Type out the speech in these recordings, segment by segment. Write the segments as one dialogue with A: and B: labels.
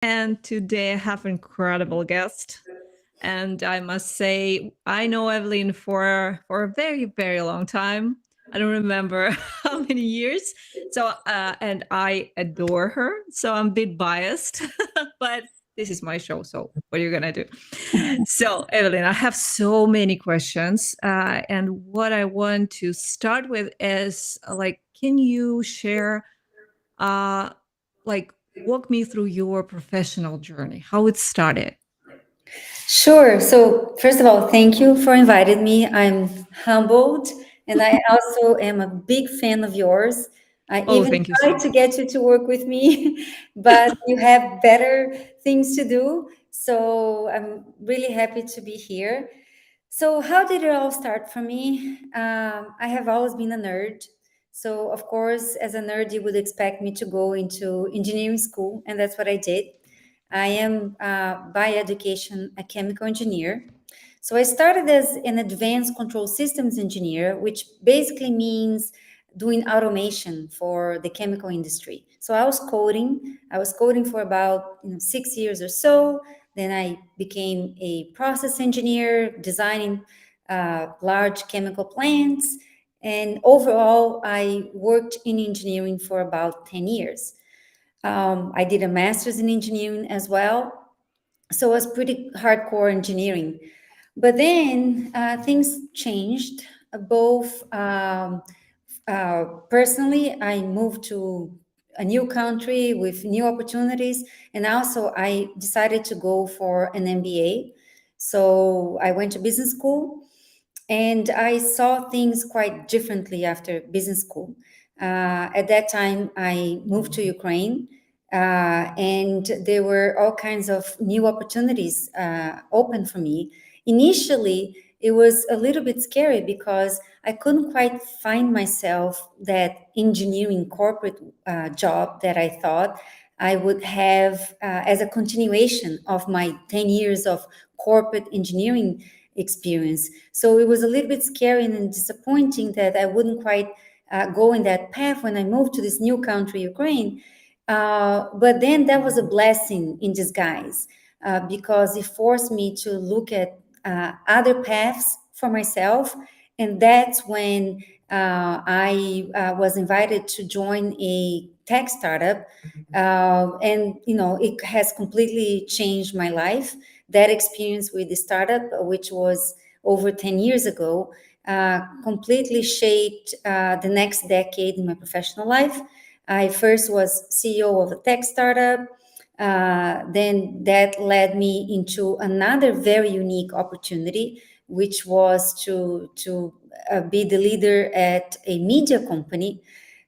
A: And today I have an incredible guest. And I must say, I know Eveline for a very, very long time. I don't remember how many years. So, and I adore her. So I'm a bit biased, but this is my show. So what are you going to do? So, Eveline, I have so many questions. And what I want to start with is like, can you share uh, like walk me through your professional journey, how it started.
B: Sure. So, first of all, thank you for inviting me. I'm humbled, and I also am a big fan of yours. I
A: Oh,
B: even
A: thank you so
B: tried to
A: much.
B: get you to work with me, but you have better things to do. So, I'm really happy to be here. So, how did it all start for me? I have always been a nerd. So, of course, as a nerd, you would expect me to go into engineering school, and that's what I did. I am, by education, a chemical engineer. So I started as an advanced control systems engineer, which basically means doing automation for the chemical industry. So I was coding. I was coding for about 6 years or so. Then I became a process engineer, designing large chemical plants. And overall, I worked in engineering for about 10 years. I did a master's in engineering as well. So it was pretty hardcore engineering. But then things changed. Both personally, I moved to a new country with new opportunities, and also I decided to go for an MBA. So I went to business school, and I saw things quite differently after business school. At that time, I moved to Ukraine, and there were all kinds of new opportunities open for me. Initially, it was a little bit scary because I couldn't quite find myself that engineering corporate job that I thought I would have as a continuation of my 10 years of corporate engineering experience. So it was a little bit scary and disappointing that I wouldn't quite go in that path when I moved to this new country, Ukraine. But then that was a blessing in disguise because it forced me to look at other paths for myself. And that's when I was invited to join a tech startup. And, it has completely changed my life. That experience with the startup, which was over 10 years ago, completely shaped the next decade in my professional life. I first was CEO of a tech startup. Then that led me into another very unique opportunity, which was to be the leader at a media company,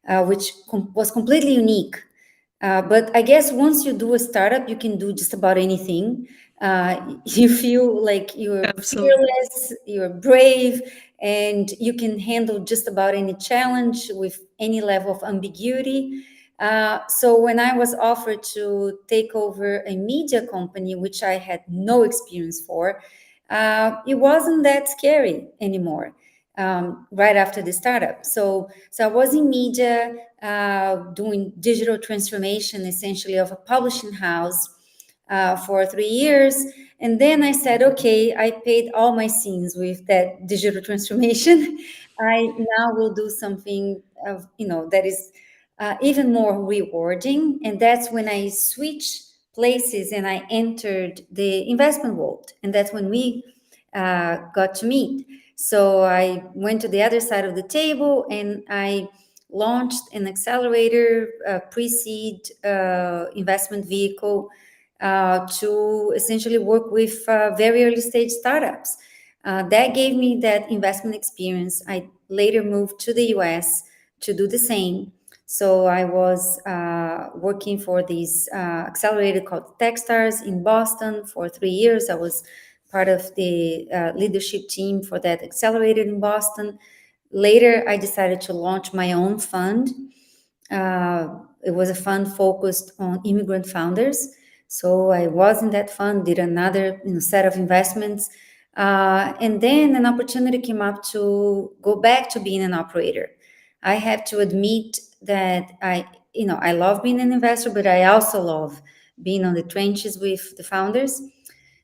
B: which was completely unique. But I guess once you do a startup, you can do just about anything. You feel like you're
A: Absolutely.
B: fearless, you're brave, and you can handle just about any challenge with any level of ambiguity. So when I was offered to take over a media company, which I had no experience for, it wasn't that scary anymore. Right after the startup, so I was in media, doing digital transformation, essentially of a publishing house, for 3 years. And then I said, okay, I paid all my sins with that digital transformation. I now will do something of, that is even more rewarding. And that's when I switched places and I entered the investment world. And that's when we got to meet. So I went to the other side of the table and I launched an accelerator, pre-seed investment vehicle to essentially work with very early stage startups. That gave me that investment experience. I later moved to the US to do the same. So I was working for this accelerator called Techstars in Boston for 3 years. I was part of the leadership team for that accelerator in Boston. Later, I decided to launch my own fund. It was a fund focused on immigrant founders. So I was in that fund, did another set of investments. And then an opportunity came up to go back to being an operator. I have to admit that I love being an investor, but I also love being on the trenches with the founders.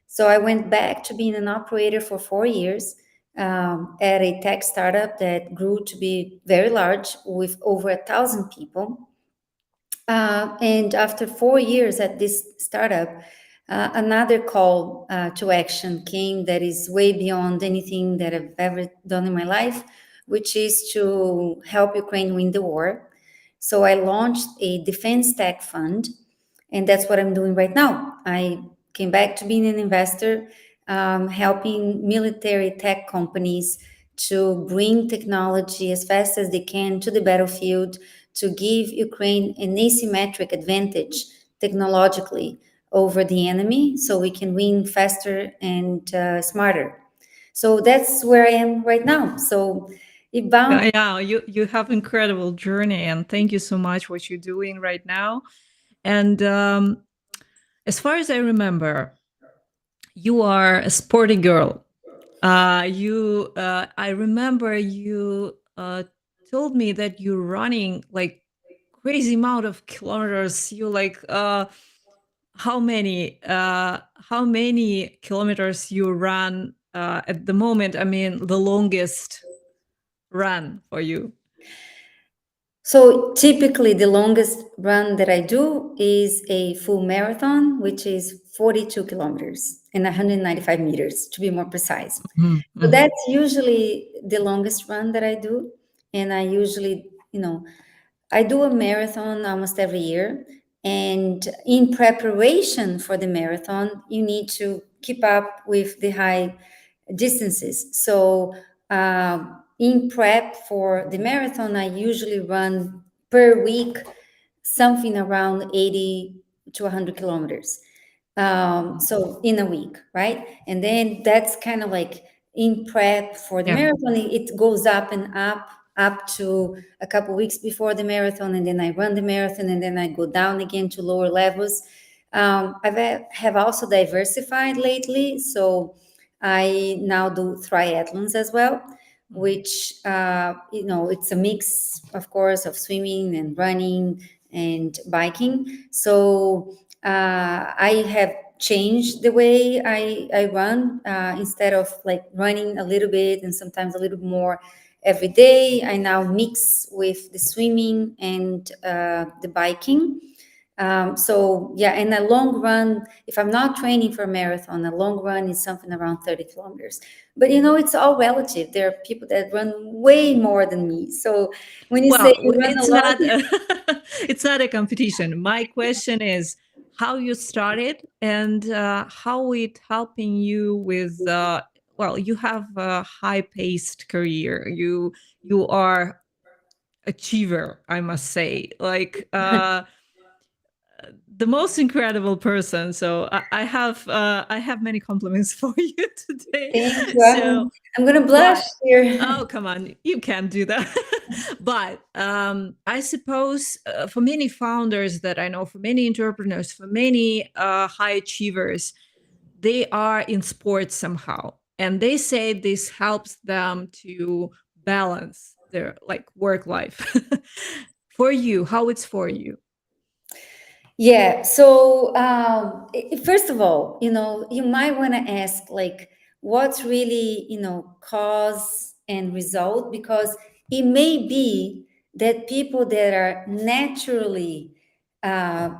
B: So I went back to being an operator for 4 years at a tech startup that grew to be very large with over 1,000 people. And after 4 years at this startup, another call to action came that is way beyond anything that I've ever done in my life, which is to help Ukraine win the war. So I launched a defense tech fund, and that's what I'm doing right now. I came back to being an investor, helping military tech companies to bring technology as fast as they can to the battlefield to give Ukraine an asymmetric advantage technologically over the enemy so we can win faster and smarter. So that's where I am right now. So it bound.
A: Yeah, you have incredible journey, and thank you so much what you're doing right now. And as far as I remember, you are a sporty girl. I remember you told me that you're running like crazy amount of kilometers. You like how many kilometers you run at the moment? I mean, the longest run for you.
B: So typically, the longest run that I do is a full marathon, which is 42 kilometers and 195 meters, to be more precise. So
A: Mm-hmm.
B: that's usually the longest run that I do. And I usually, I do a marathon almost every year. And in preparation for the marathon, you need to keep up with the high distances. So, in prep for the marathon, I usually run per week something around 80 to 100 kilometers. So in a week, right? And then that's kind of like in prep for the
A: Yeah.
B: marathon. It goes up and up to a couple weeks before the marathon, and then I run the marathon, and then I go down again to lower levels. Have also diversified lately, so I now do triathlons as well, which it's a mix, of course, of swimming and running and biking. So I have changed the way I run. Instead of like running a little bit and sometimes a little more every day, I now mix with the swimming and the biking. So yeah, and a long run, if I'm not training for a marathon, a long run is something around 30 kilometers. But it's all relative. There are people that run way more than me. So when you say
A: Well,
B: you run a
A: it's
B: lot,
A: not it's not a competition. My question is how you started and how it helping you with well, you have a high-paced career. You are achiever, I must say. Like the most incredible person. So I have many compliments for you today.
B: thank you.
A: So,
B: I'm gonna blush
A: but
B: here.
A: oh, come on, you can't do that. But I suppose for many founders that I know, for many entrepreneurs, for many high achievers, they are in sports somehow, and they say this helps them to balance their like work life. For you, how it's for you?
B: Yeah. So, first of all, you might want to ask, like, what's really, cause and result, because it may be that people that are naturally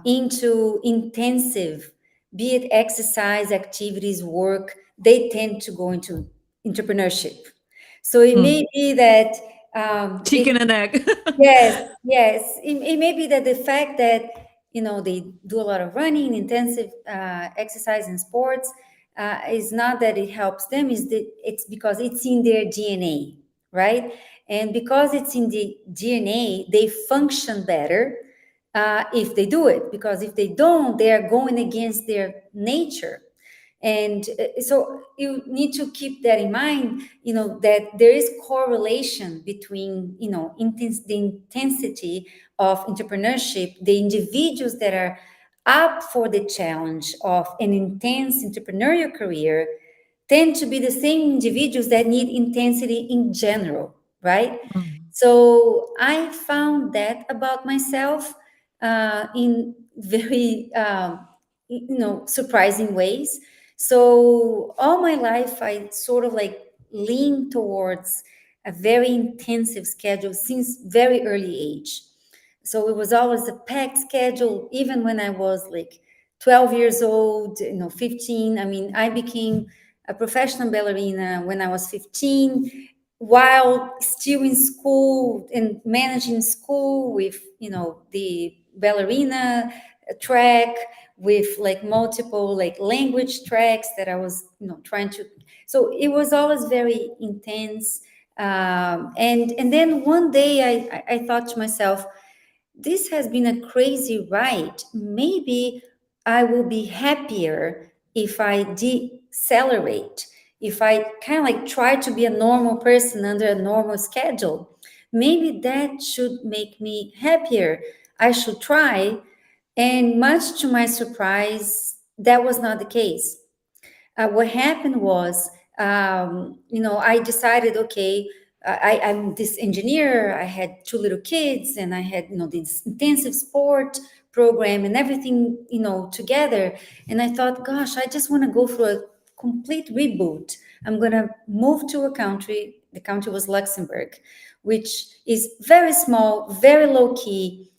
B: into intensive, be it exercise, activities, work, they tend to go into entrepreneurship. So it
A: Mm.
B: may be that
A: Chicken and egg.
B: yes, yes. It may be that the fact that they do a lot of running, intensive exercise and sports is not that it helps them. Is that it's because it's in their DNA, right? And because it's in the DNA, they function better if they do it. Because if they don't, they are going against their nature. And so you need to keep that in mind, that there is correlation between, the intensity of entrepreneurship, the individuals that are up for the challenge of an intense entrepreneurial career tend to be the same individuals that need intensity in general, right?
A: Mm.
B: So I found that about myself in very surprising ways. So all my life, I sort of like lean towards a very intensive schedule since very early age. So it was always a packed schedule, even when I was like 12 years old, 15. I mean, I became a professional ballerina when I was 15, while still in school and managing school with, the ballerina track, with like multiple like language tracks that I was, trying to. So it was always very intense. And then one day I thought to myself, this has been a crazy ride. Maybe I will be happier if I decelerate, if I kind of like try to be a normal person under a normal schedule. Maybe that should make me happier. I should try. And much to my surprise, that was not the case. What happened was, I decided, okay, I'm this engineer. I had two little kids, and I had, this intensive sport program and everything, together. And I thought, gosh, I just want to go through a complete reboot. I'm going to move to a country. The country was Luxembourg, which is very small, very low key.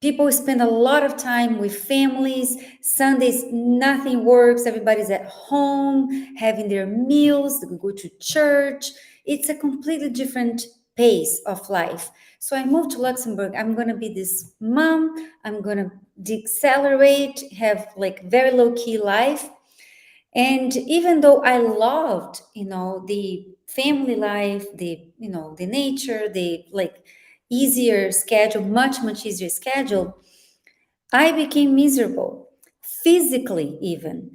B: People spend a lot of time with families. Sundays, nothing works. Everybody's at home having their meals, they go to church. It's a completely different pace of life. So I moved to Luxembourg. I'm going to be this mom. I'm going to decelerate, have like very low key life. And even though I loved, the family life, the nature, the like easier schedule, much, much easier schedule, I became miserable, physically, even.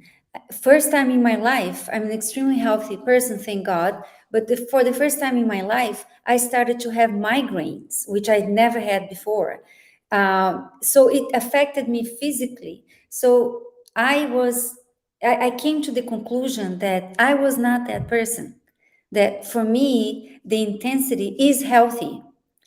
B: First time in my life, I'm an extremely healthy person, thank God. But for the first time in my life, I started to have migraines, which I'd never had before. So it affected me physically. So I came to the conclusion that I was not that person. That for me, the intensity is healthy,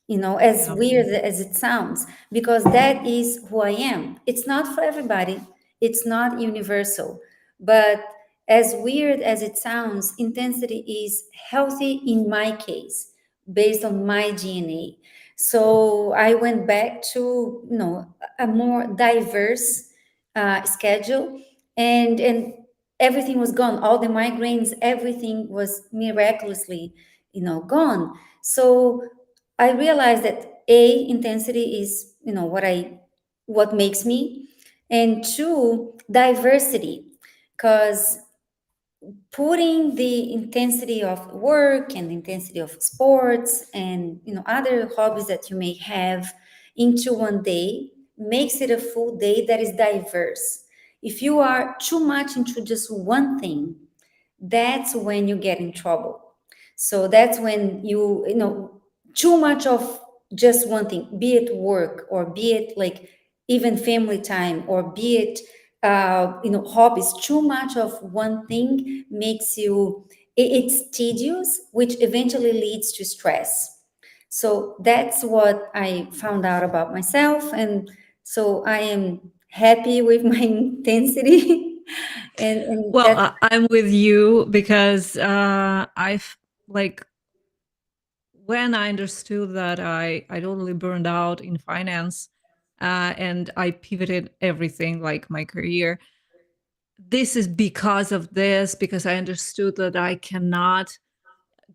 B: as
A: Yeah.
B: weird as it sounds, because that is who I am. It's not for everybody, it's not universal. But as weird as it sounds, intensity is healthy in my case, based on my DNA. So I went back to, a more diverse schedule, and everything was gone. All the migraines, everything was miraculously, gone. So I realized that A, intensity is, what makes me, and two, diversity, because putting the intensity of work and the intensity of sports and, other hobbies that you may have into one day makes it a full day that is diverse. If you are too much into just one thing, that's when you get in trouble. So that's when too much of just one thing, be it work or be it like even family time or be it hobbies. Too much of one thing makes you, it's tedious, which eventually leads to stress. So that's what I found out about myself, and so I am happy with my intensity. and
A: Well,
B: that's
A: I'm with you because I've like when I understood that I totally burned out in finance, and I pivoted everything like my career. This is because of this, because I understood that I cannot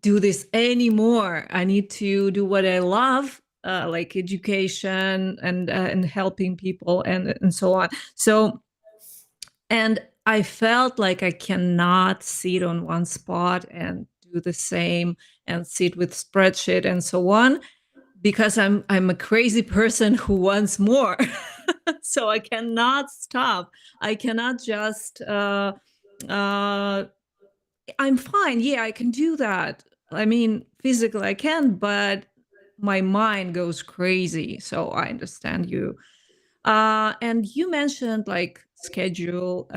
A: do this anymore. I need to do what I love, like education and helping people and so on. So, and I felt like I cannot sit on one spot and do the same and sit with spreadsheet and so on, because I'm a crazy person who wants more. So I cannot stop. I cannot just uh I'm fine. Yeah, I can do that. I mean, physically I can, but my mind goes crazy. So I understand you. And you mentioned like schedule.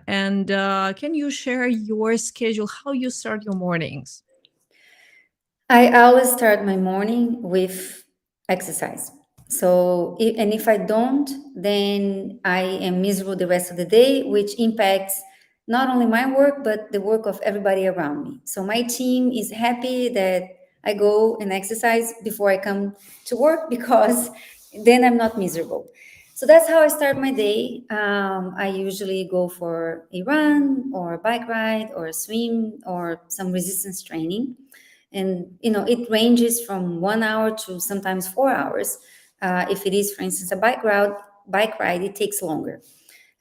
A: And can you share your schedule, how you start your mornings?
B: I always start my morning with exercise. So, and if I don't, then I am miserable the rest of the day, which impacts not only my work, but the work of everybody around me. So, my team is happy that I go and exercise before I come to work because then I'm not miserable. So, that's how I start my day. I usually go for a run or a bike ride or a swim or some resistance training. And it ranges from 1 hour to sometimes 4 hours. If it is, for instance, a bike ride, it takes longer.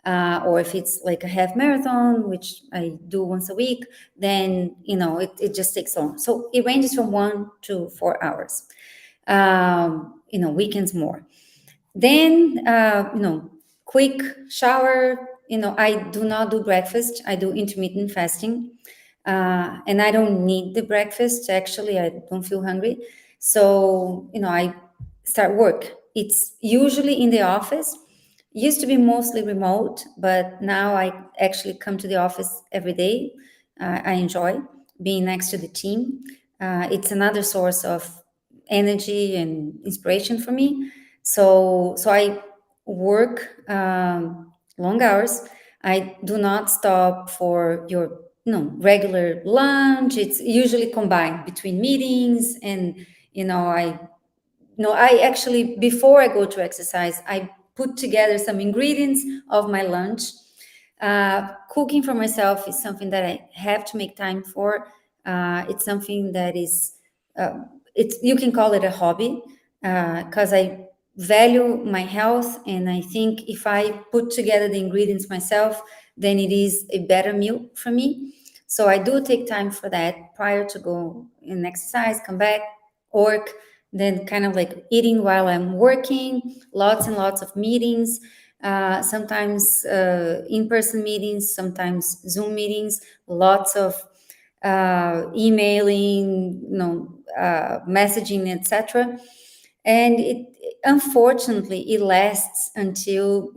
B: Or if it's like a half marathon, which I do once a week, then it just takes long. So it ranges from 1 to 4 hours. Weekends more. Then, quick shower. I do not do breakfast. I do intermittent fasting. And I don't need the breakfast. Actually, I don't feel hungry. So, I start work. It's usually in the office. Used to be mostly remote, but now I actually come to the office every day. I enjoy being next to the team. It's another source of energy and inspiration for me. So I work long hours. I do not stop for your regular lunch. It's usually combined between meetings, and I no, I actually, before I go to exercise, I put together some ingredients of my lunch. Cooking for myself is something that I have to make time for. It's something that is, it's you can call it a hobby, because I value my health, and I think if I put together the ingredients myself, then it is a better meal for me. So I do take time for that prior to go and exercise, come back, work, then kind of like eating while I'm working, lots and lots of meetings, sometimes in-person meetings, sometimes Zoom meetings, lots of emailing, messaging, etc. And it unfortunately it lasts until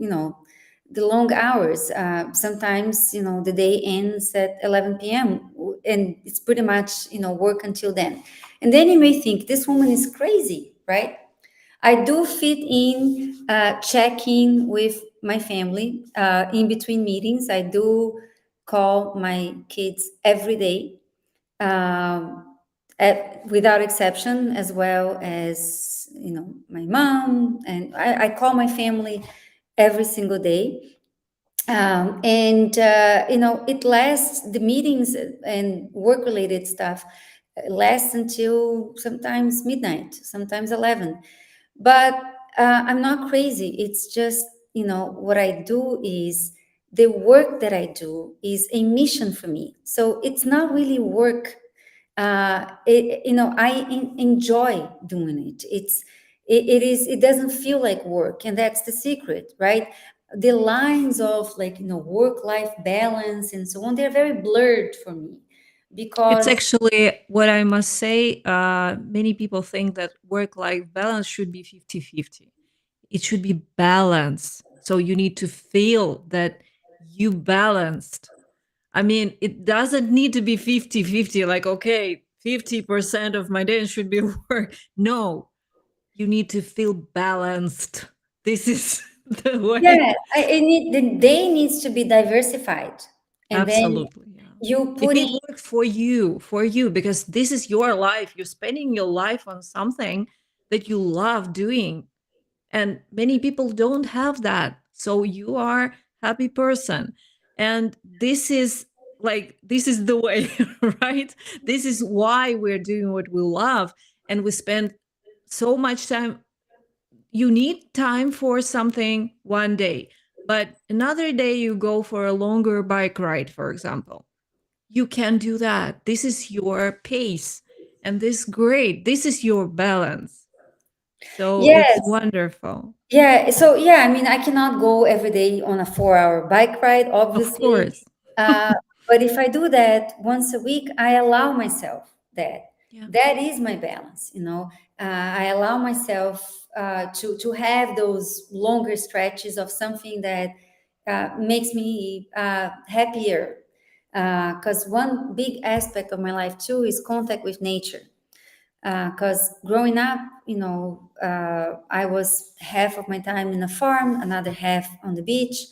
B: the long hours. Sometimes the day ends at 11 p.m. and it's pretty much work until then. And then you may think this woman is crazy, right? I do fit in check-in with my family in between meetings. I do call my kids every day, um, without exception, as well as my mom, and I call my family every single day. And it lasts, the meetings and work related stuff lasts until sometimes midnight, sometimes 11. But I'm not crazy. It's just what I do is, the work that I do is a mission for me, so it's not really work. I enjoy doing it. It doesn't feel like work, and that's the secret, right? The lines of, like, work life balance and so on, they're very blurred for me,
A: It's
B: because
A: actually what I must say. Many people think that work life balance should be 50-50. It should be balanced. So you need to feel that you balanced. I mean, it doesn't need to be 50-50. Like, okay, 50% of my day should be work. No, you need to feel balanced. This is the
B: yeah,
A: way.
B: the day needs to be diversified, and then
A: Absolutely. Yeah.
B: you
A: It
B: put
A: needs
B: it.
A: work for you, because this is your life. You're spending your life on something that you love doing. And many people don't have that. So you are happy person. And this is the way, right? This is why we're doing what we love. And we spend so much time. You need time for something one day, but another day you go for a longer bike ride, for example. You can do that. This is your pace. And this great. This is your balance. So it's
B: Yes.
A: wonderful.
B: Yeah, so yeah, I mean, I cannot go every day on a 4 hour bike ride,
A: Of
B: obviously.
A: course.
B: Uh, but if I do that once a week, I allow myself that.
A: Yeah.
B: That is my balance. I allow myself to have those longer stretches of something that makes me happier. Because one big aspect of my life too is contact with nature. Because growing up, I was half of my time in a farm, another half on the beach.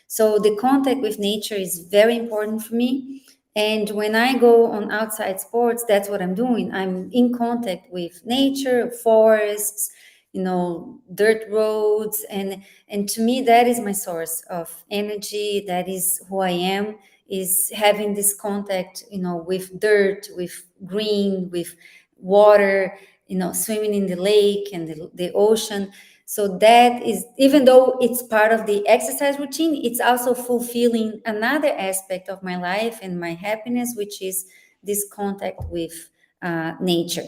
B: So the contact with nature is very important for me. And when I go on outside sports, that's what I'm doing. I'm in contact with nature, forests, dirt roads, and to me that is my source of energy. That is who I am. Is having this contact, with dirt, with green, with water, swimming in the lake and the ocean. So that is, even though it's part of the exercise routine, it's also fulfilling another aspect of my life and my happiness, which is this contact with nature.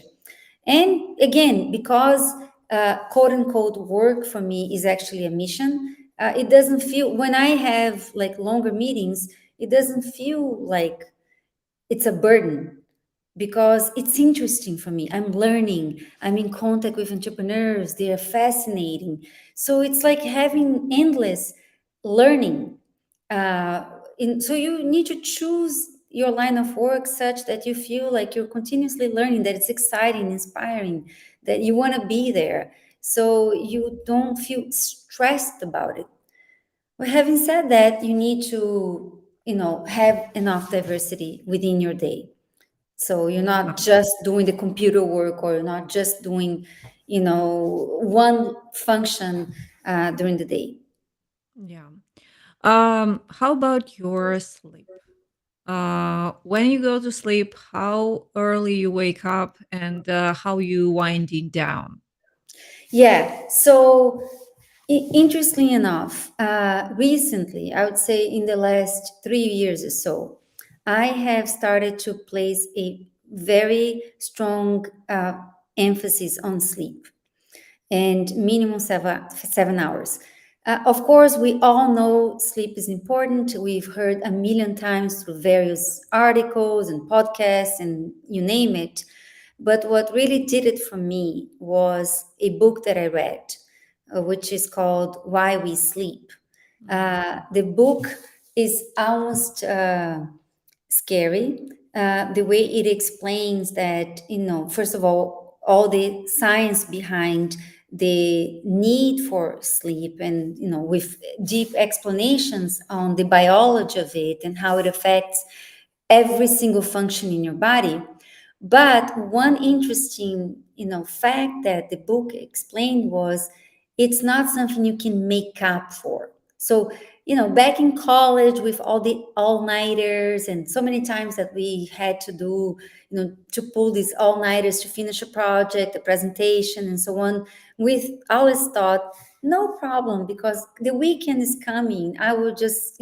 B: And again, because quote unquote work for me is actually a mission, it doesn't feel, when I have like longer meetings, it doesn't feel like it's a burden, because it's interesting for me. I'm learning, I'm in contact with entrepreneurs, they are fascinating. So it's like having endless learning. Uh, so you need to choose your line of work such that you feel like you're continuously learning, that it's exciting, inspiring, that you want to be there. So you don't feel stressed about it. Well, having said that, you need to, have enough diversity within your day. So you're not just doing the computer work, or you're not just doing, one function during the day.
A: Yeah. How about your sleep? When you go to sleep, how early you wake up and how you winding down?
B: Yeah. So interestingly enough, recently, I would say in the last 3 years or so, I have started to place a very strong emphasis on sleep, and minimum 7 hours. Of course, we all know sleep is important. We've heard a million times through various articles and podcasts and you name it. But what really did it for me was a book that I read, which is called Why We Sleep.
A: Mhm.
B: The book is almost scary. The way it explains that, first of all the science behind the need for sleep, and, with deep explanations on the biology of it and how it affects every single function in your body. But one interesting, fact that the book explained was it's not something you can make up for. So, back in college with all the all-nighters and so many times that we had to do, to pull these all-nighters to finish a project, a presentation, and so on, we always thought, no problem, because the weekend is coming. I will just,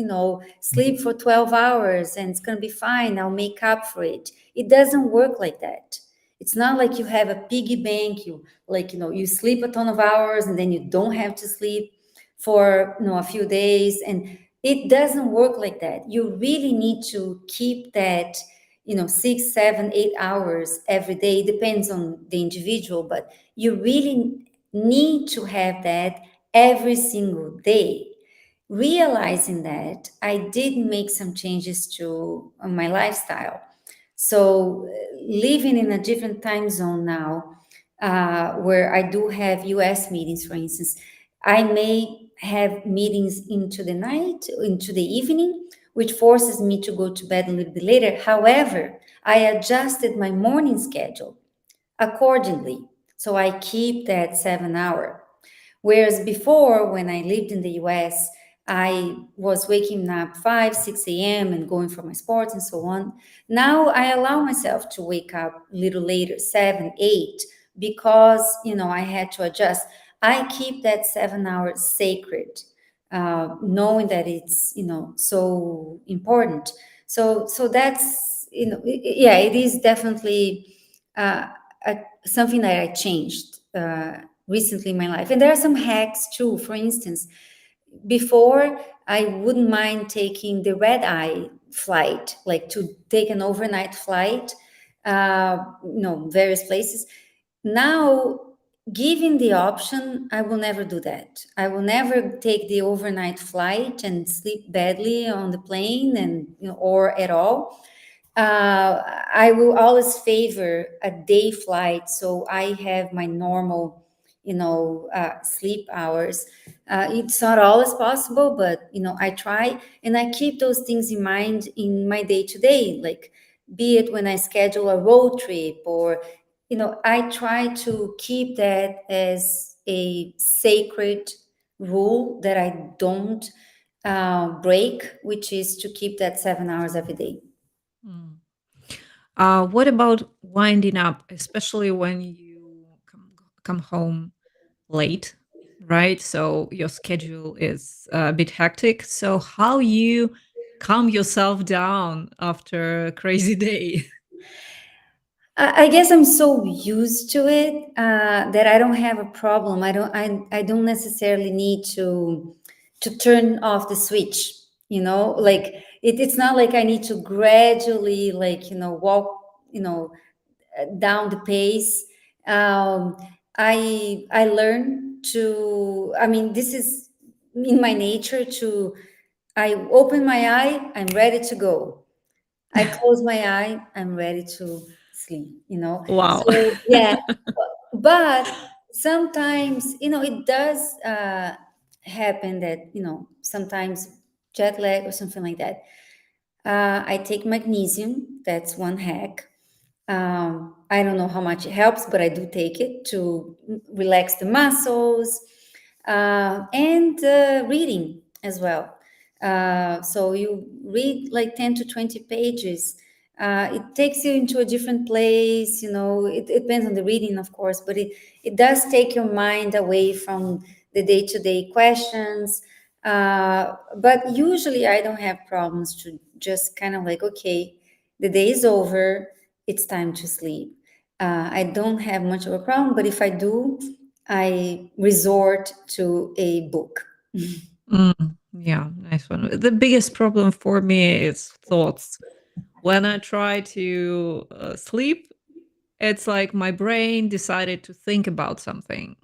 B: sleep for 12 hours and it's going to be fine. I'll make up for it. It doesn't work like that. It's not like you have a piggy bank. You, like, you sleep a ton of hours and then you don't have to sleep for, a few days. And it doesn't work like that. You really need to keep that, 6, 7, 8 hours every day. Depends on the individual, but you really need to have that every single day. Realizing that, I did make some changes to my lifestyle. So, living in a different time zone now, where I do have US meetings, for instance, I may have meetings into the night, into the evening, which forces me to go to bed a little bit later. However, I adjusted my morning schedule accordingly. So I keep that 7 hour. Whereas before, when I lived in the US, I was waking up 5, 6 a.m. and going for my sports and so on. Now I allow myself to wake up a little later, 7, 8, because, I had to adjust. I keep that 7 hours sacred, knowing that it's, so important. So that's, yeah, it is definitely uh, something that I changed recently in my life. And there are some hacks too. For instance, before, I wouldn't mind taking the red eye flight, like to take an overnight flight, various places. Now, given the option, I will never do that. I will never take the overnight flight and sleep badly on the plane, and or at all. I will always favor a day flight, so I have my normal, sleep hours. It's not always possible, but I try, and I keep those things in mind in my day to day, like be it when I schedule a road trip, or I try to keep that as a sacred rule that I don't break, which is to keep that 7 hours every day.
A: Mm. What about winding up, especially when you come home late, right? So your schedule is a bit hectic. So how you calm yourself down after a crazy day?
B: I guess I'm so used to it that I don't have a problem. I don't necessarily need to turn off the switch. Like it's not like I need to gradually, like walk, you know down the pace. Um, I learn to. I mean, this is in my nature to. I open my eye, I'm ready to go. I close my eye, I'm ready to sleep.
A: Wow.
B: So yeah, but sometimes it does happen that sometimes jet lag or something like that. I take magnesium. That's one hack. I don't know how much it helps, but I do take it to relax the muscles, and reading as well. So you read like 10 to 20 pages. It takes you into a different place. It depends on the reading, of course, but it does take your mind away from the day-to-day questions. But usually I don't have problems to just kind of like, okay, the day is over, it's time to sleep. I don't have much of a problem, but if I do, I resort to a book.
A: Yeah, nice one. The biggest problem for me is thoughts. When I try to sleep, it's like my brain decided to think about something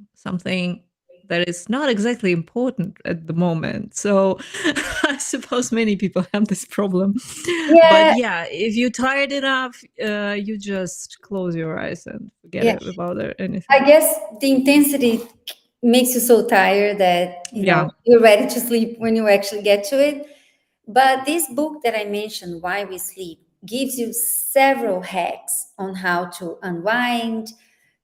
A: that is not exactly important at the moment. So I suppose many people have this problem. But
B: Yeah,
A: yeah, if you're tired enough, you just close your eyes and forget
B: yeah.
A: about
B: I
A: anything.
B: guess the intensity makes you so tired that
A: Yeah.
B: you're ready to sleep when you actually get to it. But this book that I mentioned, Why We Sleep, gives you several hacks on how to unwind.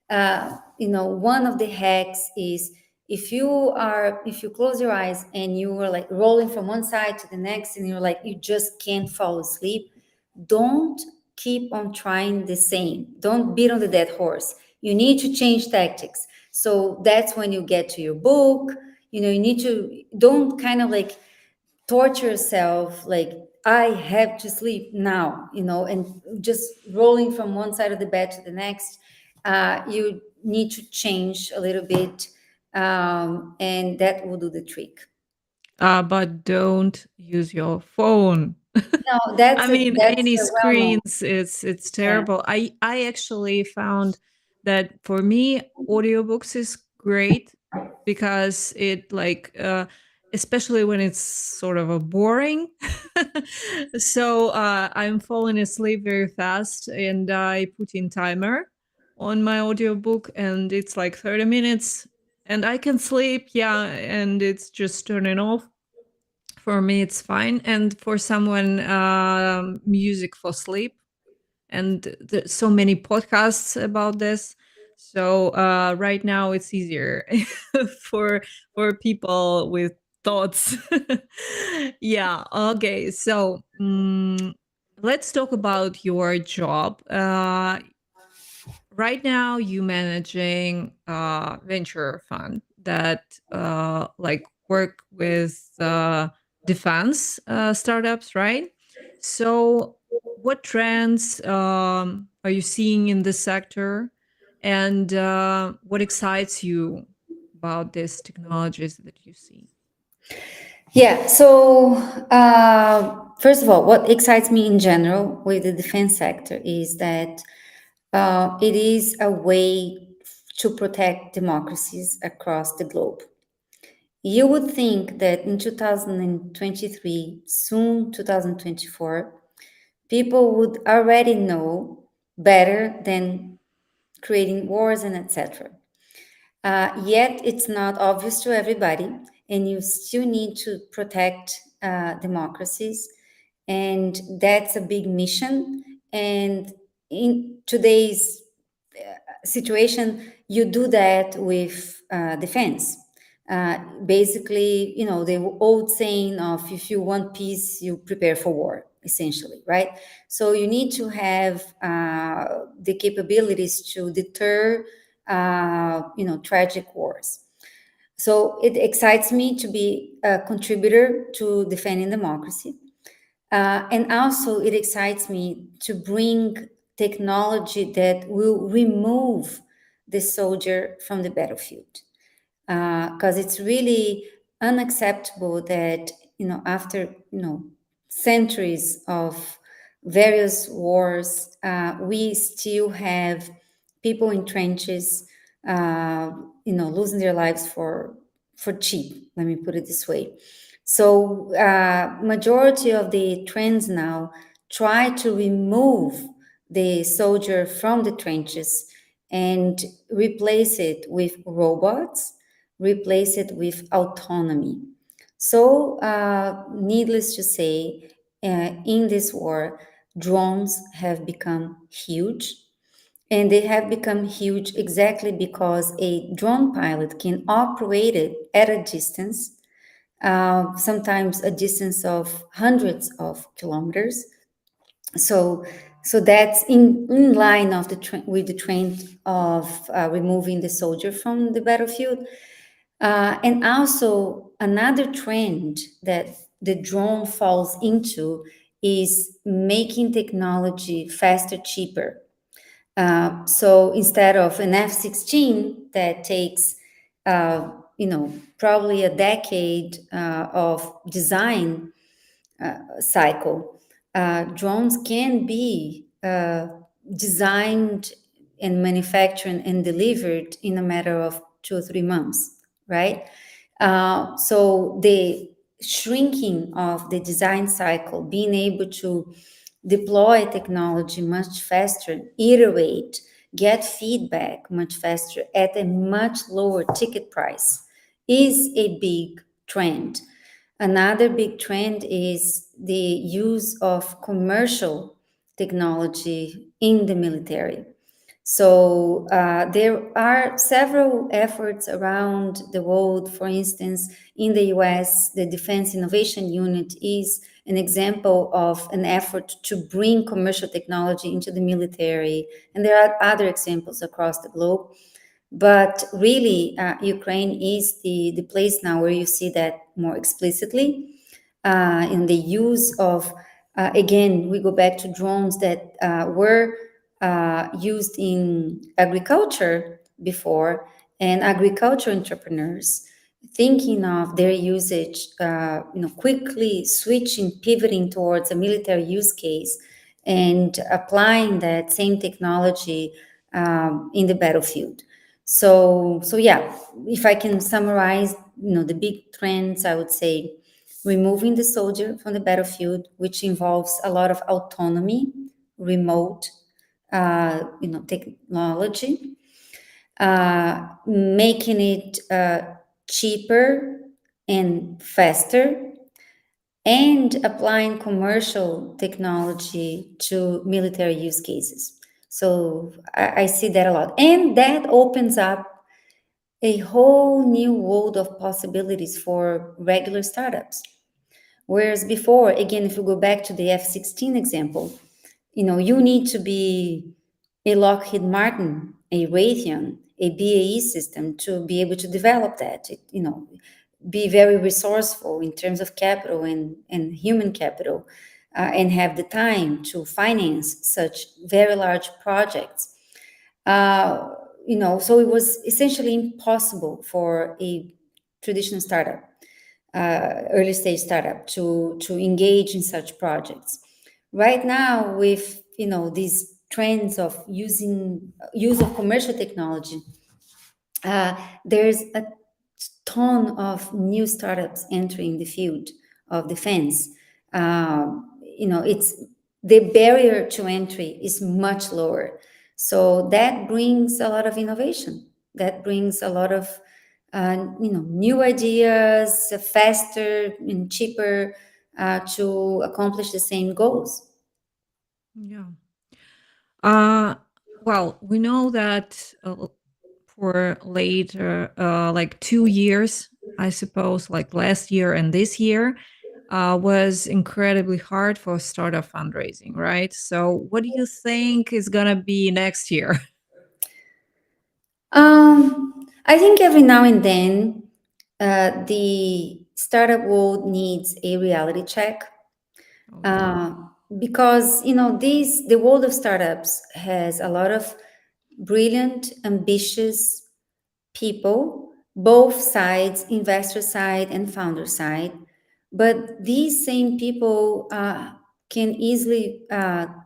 B: One of the hacks is if you close your eyes and you are like rolling from one side to the next and you're like you just can't fall asleep, don't keep on trying the same. Don't beat on the dead horse. You need to change tactics. So that's when you get to your book. You need to don't kind of like torture yourself like I have to sleep now, and just rolling from one side of the bed to the next. You need to change a little bit, and that will do the trick.
A: But don't use your phone.
B: No,
A: I
B: that's a
A: mean,
B: that's
A: any
B: a well known.
A: screens, it's
B: Yeah.
A: terrible. I actually found that for me, audiobooks is great because it like especially when it's sort of a boring. So I'm falling asleep very fast and I put in timer on my audiobook and it's like 30 minutes and I can sleep, yeah, and it's just turning off. For me, it's fine. And for someone, music for sleep. And there's so many podcasts about this. So right now, it's easier for for people with thoughts. Yeah. Okay. So let's talk about your job. Right now you managing a venture fund that like work with defense startups, right? So what trends are you seeing in this sector, and what excites you about these technologies that you see?
B: Yeah. So, first of all, what excites me in general with the defense sector is that it is a way to protect democracies across the globe. You would think that in 2023, soon 2024, people would already know better than creating wars and etc. Yet it's not obvious to everybody, and you still need to protect democracies, and that's a big mission. And in today's situation, you do that with defense. Basically, the old saying of if you want peace, you prepare for war, essentially, right? So you need to have the capabilities to deter, tragic wars. So it excites me to be a contributor to defending democracy. And also, it excites me to bring technology that will remove the soldier from the battlefield. Because it's really unacceptable that, after, centuries of various wars, we still have people in trenches, losing their lives for cheap. Let me put it this way. So, majority of the trends now try to remove the soldier from the trenches and replace it with robots, replace it with autonomy. So, needless to say, in this war, drones have become huge. And they have become huge exactly because a drone pilot can operate it at a distance, sometimes a distance of hundreds of kilometers. So, so that's in line of with the trend of removing the soldier from the battlefield. And also another trend that the drone falls into is making technology faster, cheaper. So instead of an F-16 that takes, probably a decade of design cycle, drones can be designed and manufactured and delivered in a matter of 2 or 3 months, right? So the shrinking of the design cycle, being able to deploy technology much faster, iterate, get feedback much faster at a much lower ticket price is a big trend. Another big trend is the use of commercial technology in the military. So there are several efforts around the world. For instance, in the US, the Defense Innovation Unit is an example of an effort to bring commercial technology into the military. And there are other examples across the globe. But really, Ukraine is the place now where you see that more explicitly in the use of, again, we go back to drones that were used in agriculture before, and agriculture entrepreneurs thinking of their usage, quickly switching, pivoting towards a military use case and applying that same technology in the battlefield. So yeah, if I can summarize, the big trends, I would say removing the soldier from the battlefield, which involves a lot of autonomy, remote, technology, making it cheaper and faster, and applying commercial technology to military use cases. So I see that a lot. And that opens up a whole new world of possibilities for regular startups. Whereas before, again, if you go back to the F-16 example, you need to be a Lockheed Martin, a Raytheon, a BAE system to be able to develop that. Be very resourceful in terms of capital and human capital, and have the time to finance such very large projects. So it was essentially impossible for a traditional startup, early stage startup, to engage in such projects. Right now, with these trends of use of commercial technology, there's a ton of new startups entering the field of defense. It's the barrier to entry is much lower. So that brings a lot of innovation. That brings a lot of new ideas, faster and cheaper to accomplish the same goals.
A: Yeah. Uh, well, we know that for later, like 2 years, I suppose, like last year and this year, was incredibly hard for startup fundraising, right? So, what do you think is gonna be next year?
B: I think every now and then the startup world needs a reality check,
A: Oh yeah.
B: uh, because the world of startups has a lot of brilliant, ambitious people, both sides, investor side and founder side. But these same people can easily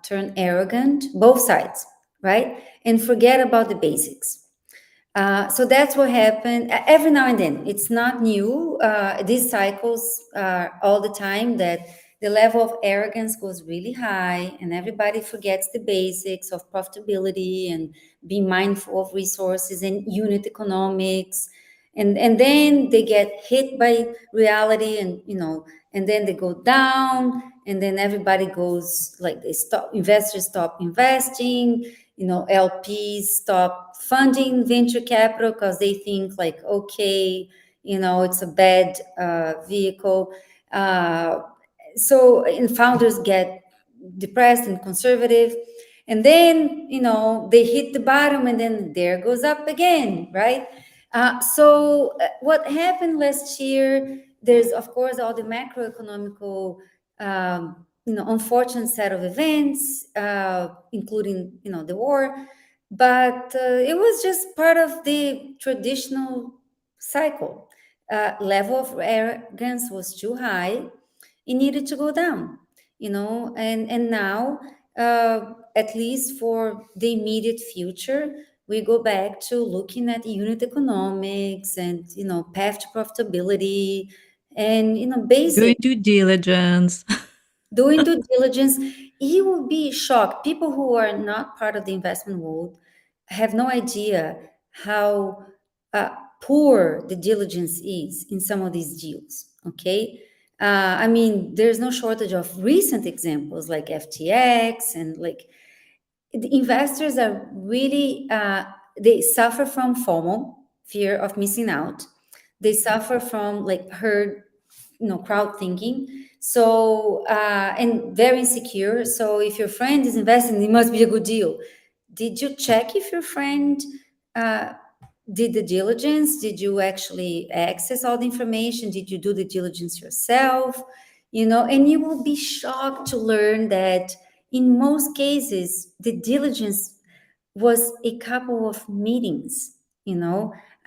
B: turn arrogant, both sides, right? And forget about the basics. So that's what happened every now and then. It's not new. These cycles are all the time that the level of arrogance goes really high and everybody forgets the basics of profitability and being mindful of resources and unit economics. And then they get hit by reality and then they go down and then everybody goes like they stop, investors stop investing, LPs stop funding venture capital because they think like, okay, it's a bad vehicle. So and founders get depressed and conservative, and then they hit the bottom and then there goes up again, right? So what happened last year, there's of course all the macroeconomical unfortunate set of events, including the war, but it was just part of the traditional cycle. Level of arrogance was too high. It needed to go down, and now, at least for the immediate future, we go back to looking at unit economics and path to profitability and
A: Doing
B: basic.
A: due diligence.
B: Doing due diligence, you will be shocked. People who are not part of the investment world have no idea how uh, poor the diligence is in some of these deals. Okay. I mean, there's no shortage of recent examples like FTX and like the investors are really, they suffer from FOMO, fear of missing out. They suffer from like herd, crowd thinking. So and very insecure. So if your friend is investing, it must be a good deal. Did you check if your friend uh, did the diligence? Did you actually access all the information? Did you do the diligence yourself? And you will be shocked to learn that in most cases the diligence was a couple of meetings.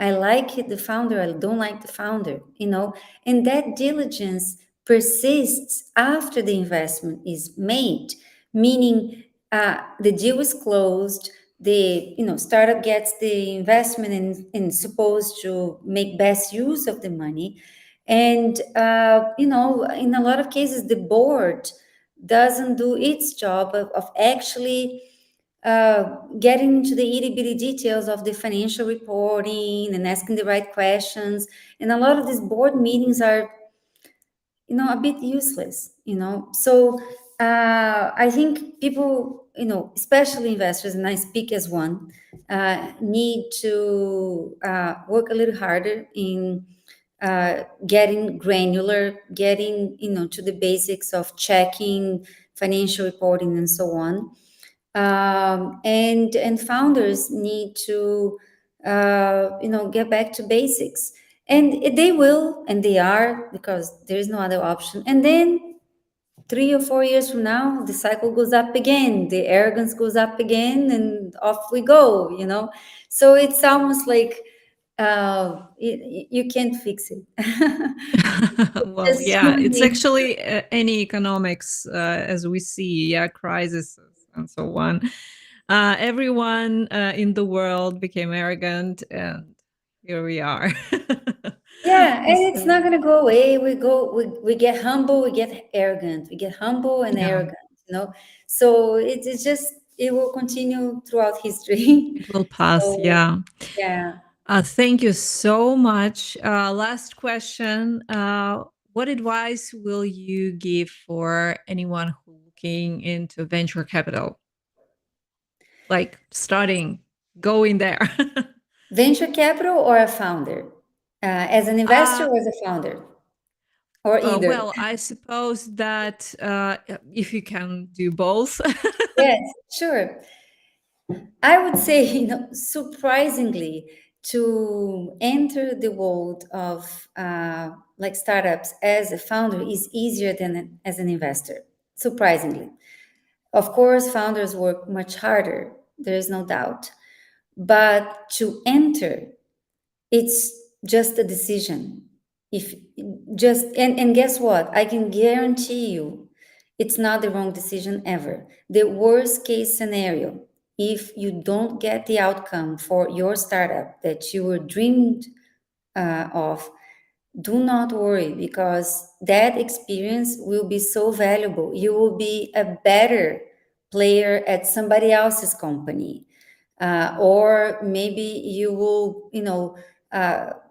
B: I like the founder, I don't like the founder, and that diligence persists after the investment is made, meaning the deal is closed, the startup gets the investment and supposed to make best use of the money, and in a lot of cases the board doesn't do its job of actually getting into the itty bitty details of the financial reporting and asking the right questions. And a lot of these board meetings are, a bit useless. So I think people, especially investors, and I speak as one, need to work a little harder in getting granular, getting to the basics of checking financial reporting and so on. And founders need to get back to basics, and they will, and they are, because there is no other option. And then 3 or 4 years from now, the cycle goes up again, the arrogance goes up again, and off we go. So it's almost like you can't fix it.
A: Well,
B: Just
A: yeah,
B: human
A: it's
B: nature.
A: actually any economics, as we see, yeah, crises and so on. Everyone in the world became arrogant, and here we are.
B: Yeah, and it's
A: So,
B: not going to go away. We get humble, we get arrogant, we get humble and
A: yeah,
B: arrogant. you know. So it's just, it will continue throughout history.
A: It will pass.
B: So
A: Yeah.
B: yeah.
A: Thank you so much. Last question. What advice will you give for anyone who looking into venture capital? Like starting, going there.
B: Venture capital or a founder? As an investor
A: uh,
B: or as a founder? Or either?
A: well, I suppose that if you can do both.
B: Yes, sure. I would say, surprisingly, to enter the world of like startups as a founder is easier than as an investor. Surprisingly, of course, founders work much harder. There is no doubt. But to enter, it's just a decision. If just and guess what? I can guarantee you it's not the wrong decision ever. The worst case scenario, if you don't get the outcome for your startup that you were dreamed of, do not worry, because that experience will be so valuable. You will be a better player at somebody else's company, or maybe you will,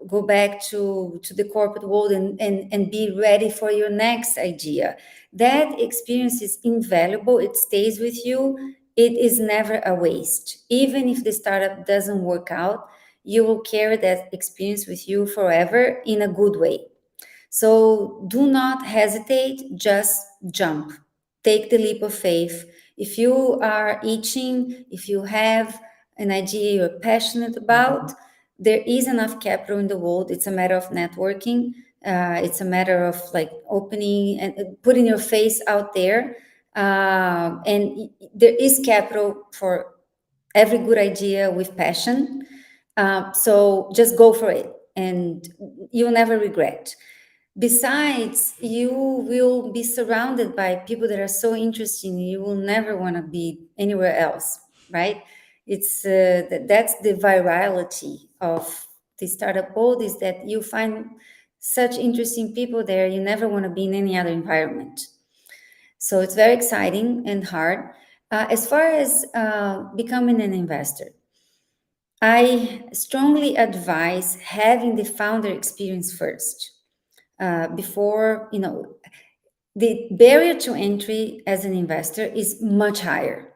B: go back to the corporate world and be ready for your next idea. That experience is invaluable. It stays with you. It is never a waste. Even if the startup doesn't work out, you will carry that experience with you forever in a good way. So do not hesitate, just jump. Take the leap of faith. If you are itching, if you have an idea you're passionate about, there is enough capital in the world. It's a matter of networking. It's a matter of like opening and putting your face out there. And there is capital for every good idea with passion. So just go for it, and you'll never regret. Besides, you will be surrounded by people that are so interesting, you will never want to be anywhere else, right? It's that's the virality of the startup world, is that you find such interesting people there, you never want to be in any other environment. So it's very exciting and hard. As far as becoming an investor, I strongly advise having the founder experience first, before, the barrier to entry as an investor is much higher.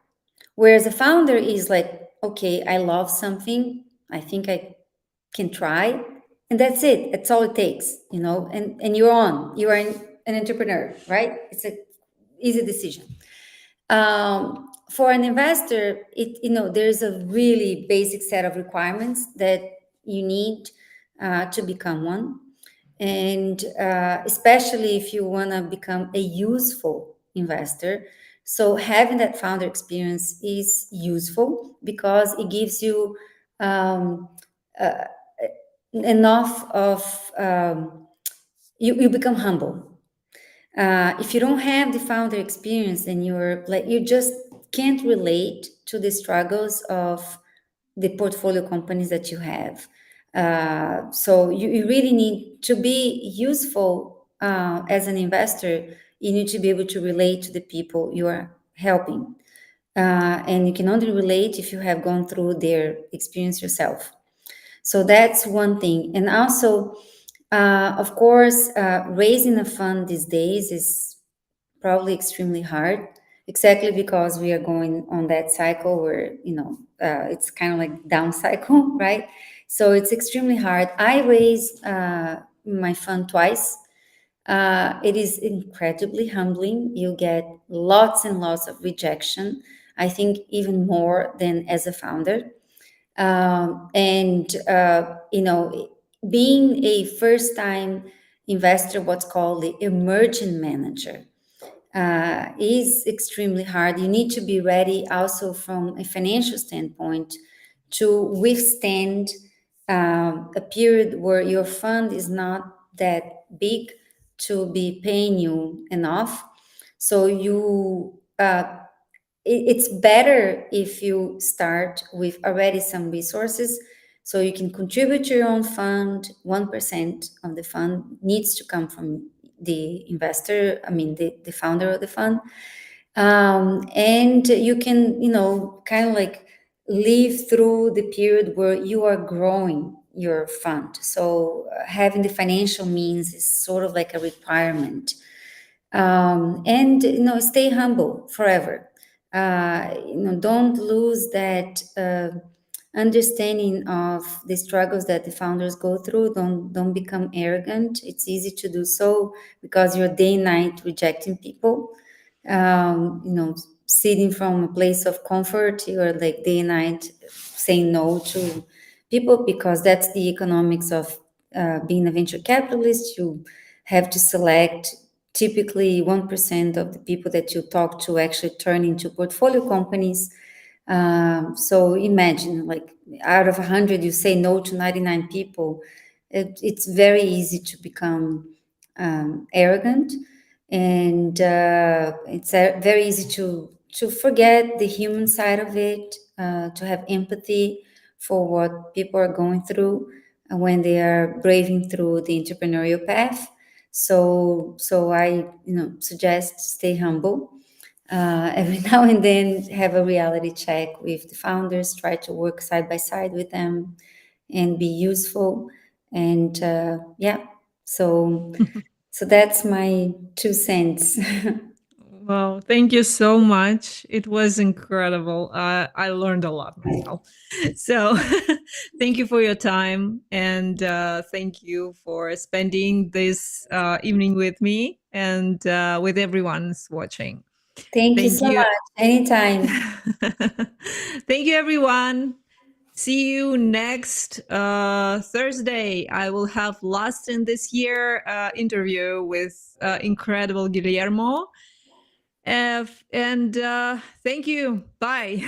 B: Whereas a founder is like, okay, I love something, I think I can try, and that's it. That's all it takes, and you're on. You are an entrepreneur, right? It's a easy decision. For an investor, there's a really basic set of requirements that you need to become one, and especially if you want to become a useful investor. So having that founder experience is useful because it gives you um, uh, enough of you become humble. If you don't have the founder experience, then you just can't relate to the struggles of the portfolio companies that you have. So you really need to be useful as an investor. You need to be able to relate to the people you are helping, and you can only relate if you have gone through their experience yourself. So that's one thing. And also, of course, raising a fund these days is probably extremely hard, exactly because we are going on that cycle where, it's kind of like down cycle, right? So it's extremely hard. I raised my fund twice. It is incredibly humbling. You get lots and lots of rejection. I think even more than as a founder. And being a first time investor, what's called the emerging manager, is extremely hard. You need to be ready also from a financial standpoint to withstand a period where your fund is not that big to be paying you enough. So it's better if you start with already some resources, so you can contribute to your own fund. 1% of the fund needs to come from the investor, I mean the founder of the fund. And you can, kind of like live through the period where you are growing your fund. So having the financial means is sort of like a requirement. And stay humble forever. Don't lose that understanding of the struggles that the founders go through. Don't become arrogant. It's easy to do so because you're day and night rejecting people. Sitting from a place of comfort, you're like day and night saying no to people, because that's the economics of being a venture capitalist. You have to select typically 1% of the people that you talk to actually turn into portfolio companies. So imagine, like, out of 100, you say no to 99 people. It's very easy to become arrogant, and it's very easy to forget the human side of it, to have empathy for what people are going through when they are braving through the entrepreneurial path. So I, suggest stay humble. Every now and then have a reality check with the founders, try to work side by side with them and be useful. And yeah, so that's my 2 cents.
A: Well, thank you so much. It was incredible. I learned a lot myself. So, thank you for your time, and thank you for spending this evening with me and with everyone's watching.
B: Thank you
A: Thank
B: so
A: you.
B: much. Anytime.
A: Thank you, everyone. See you next Thursday. I will have last in this year interview with incredible Guillermo. And thank you. Bye.